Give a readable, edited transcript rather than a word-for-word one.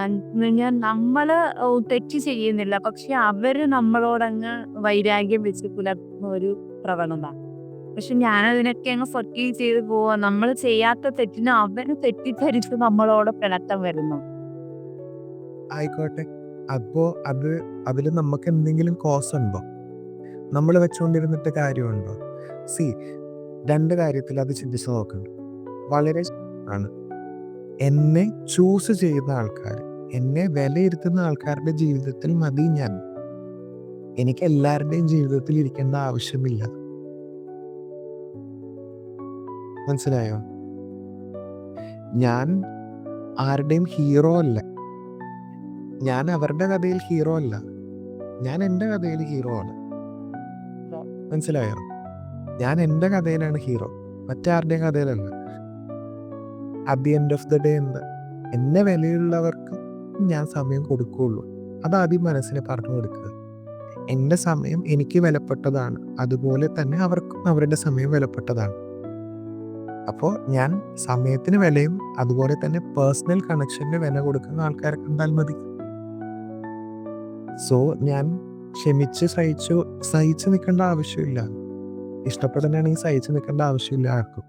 എന്ന് പറഞ്ഞാൽ നമ്മള് തെറ്റ് ചെയ്യുന്നില്ല. പക്ഷെ അവര് നമ്മളോടങ്ങ് വൈരാഗ്യം വെച്ച് പുലർത്തുന്ന ഒരു പ്രവണത. പക്ഷെ ഞാനതിനൊക്കെ അങ്ങ് ഫൊർഗീവ് ചെയ്ത് പോവാ. നമ്മള് ചെയ്യാത്ത തെറ്റിന് അവര് തെറ്റിദ്ധരിച്ച് നമ്മളോട് പിണക്കം വരുന്നു. ആയിക്കോട്ടെ. അപ്പോ അത് അതില് നമുക്ക് എന്തെങ്കിലും കോസ് ഉണ്ടോ? നമ്മള് വെച്ചോണ്ടിരുന്നിട്ട് കാര്യമുണ്ടോ? സീ 2 കാര്യത്തിൽ അത് ചിന്തിച്ച് നോക്കണം. വളരെ ആണ്. എന്നെ ചൂസ് ചെയ്യുന്ന ആൾക്കാര്, എന്നെ വിലയിരുത്തുന്ന ആൾക്കാരുടെ ജീവിതത്തിൽ മതി ഞാൻ. എനിക്ക് എല്ലാവരുടെയും ജീവിതത്തിൽ ഇരിക്കേണ്ട ആവശ്യമില്ല. മനസ്സിലായോ? ഞാൻ ആരുടെയും ഹീറോ അല്ല. ഞാൻ അവരുടെ കഥയിൽ ഹീറോ അല്ല. ഞാൻ എൻ്റെ കഥയിൽ ഹീറോ ആണ്. മനസ്സിലായോ? ഞാൻ എൻ്റെ കഥയിലാണ് ഹീറോ. മറ്റാരുടെയും കഥയിലല്ല. At the end of the day എന്താ? എന്നെ വിലയുള്ളവർക്ക് ഞാൻ സമയം കൊടുക്കുകയുള്ളൂ. അതാദ്യം മനസ്സിൽ പറഞ്ഞു കൊടുക്കുക. എൻ്റെ സമയം എനിക്ക് വിലപ്പെട്ടതാണ്. അതുപോലെ തന്നെ അവർക്കും അവരുടെ സമയം വിലപ്പെട്ടതാണ്. അപ്പോൾ ഞാൻ സമയത്തിന് വിലയും അതുപോലെ തന്നെ പേഴ്സണൽ കണക്ഷന് വില കൊടുക്കുന്ന ആൾക്കാരെ കണ്ടാൽ മതി. സോ ഞാൻ ക്ഷമിച്ച് സഹിച്ചു നിൽക്കേണ്ട ആവശ്യമില്ല. ഇഷ്ടപ്പെടുന്നതാണെങ്കിൽ സഹിച്ചു നിൽക്കേണ്ട ആവശ്യമില്ല ആർക്കും.